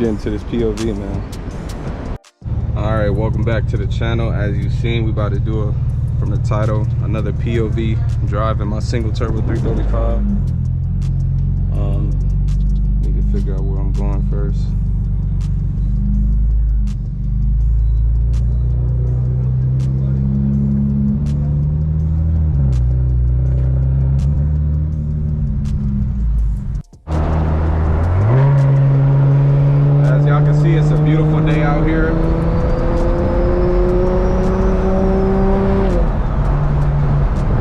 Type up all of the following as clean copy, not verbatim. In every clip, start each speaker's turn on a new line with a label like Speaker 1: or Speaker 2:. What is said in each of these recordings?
Speaker 1: get into this POV, man. All right, welcome back to the channel. As you've seen, we about to do from the title, another POV driving my single turbo 335. Need to figure out where I'm going first. As y'all can see, it's a beautiful day out here.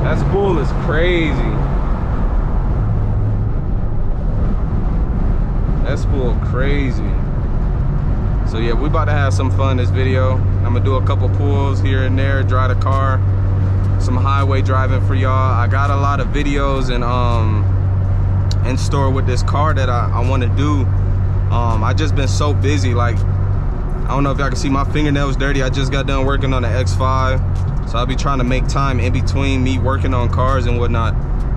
Speaker 1: That SPOOL is crazy. That SPOOL crazy. So yeah, we about to have some fun this video. I'm gonna do a couple pulls here and there, drive the car, some highway driving for y'all. I got a lot of videos and in store with this car that I want to do. I just been so busy, like I don't know if y'all can see my fingernails dirty. I just got done working on the X5, so I'll be trying to make time in between me working on cars and whatnot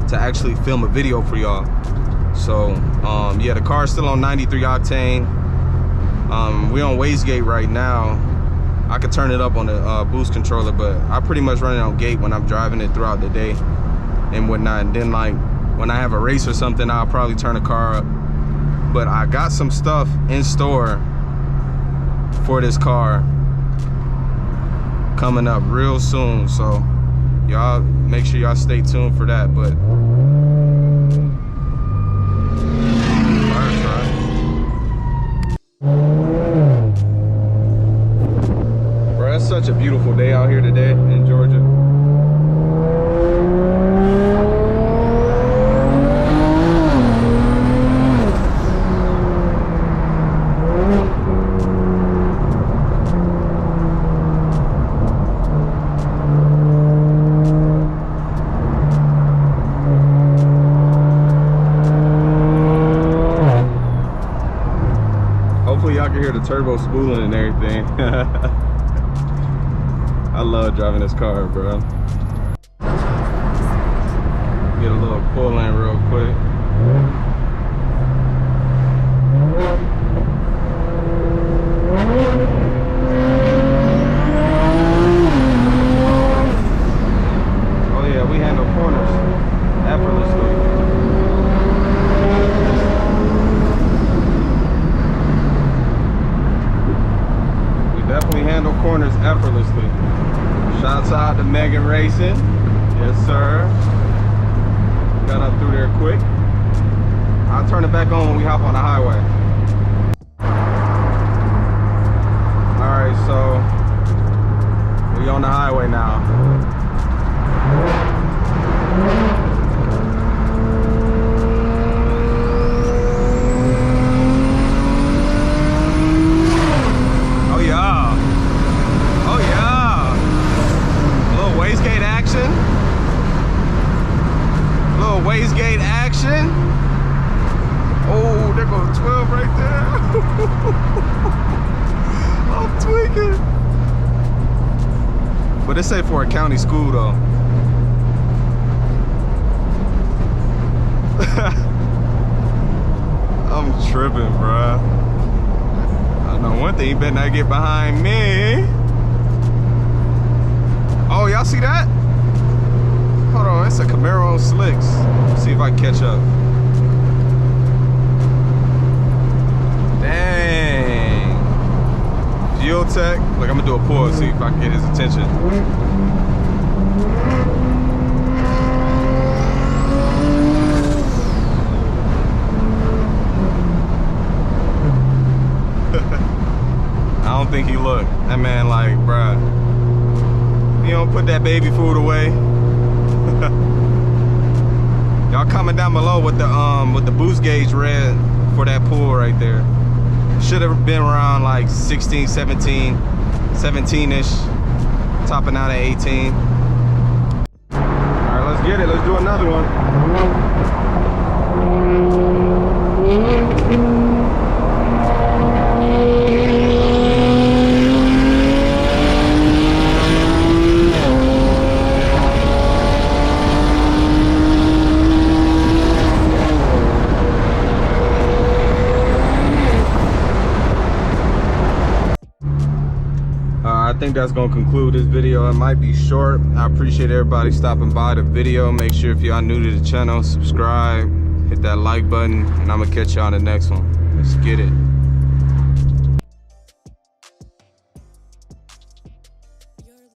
Speaker 1: to actually film a video for y'all. So yeah, the car's still on 93 octane. We on wastegate right now. I could turn it up on the boost controller, but I pretty much run it on gate when I'm driving it throughout the day and whatnot. And then like when I have a race or something, I'll probably turn the car up. But I got some stuff in store for this car coming up real soon, so y'all make sure y'all stay tuned for that. But bro, it's such a beautiful day out here today in Georgia. Hopefully y'all can hear the turbo spooling and everything. I love driving this car, bro. Get a little pull in real quick. Oh yeah, we handle corners effortlessly. Definitely handle corners effortlessly. Shouts out to Megan Racing. Yes, sir. Got up through there quick. I'll turn it back on when we hop on the highway. Alright, so we on the highway now. Wastegate action. Oh, there goes 12 right there. I'm tweaking. But it's safe for a county school though. I'm tripping, bruh. I know one thing, you better not get behind me. Oh, y'all see that? Hold on, it's a Camaro on slicks. Let's see if I can catch up. Dang. Geotech. Look, I'm gonna do a pull, see if I can get his attention. I don't think he looked. That man like, bruh, you don't put that baby food away. Y'all comment down below with the boost gauge read for that pull right there. Should have been around like 16, 17, 17-ish, topping out at 18. All right, let's get it. Let's do another one. think that's gonna conclude this video. It might be short. I appreciate everybody stopping by the video. Make sure if y'all new to the channel, subscribe, hit that like button, and I'm gonna catch y'all on the next one. Let's get it.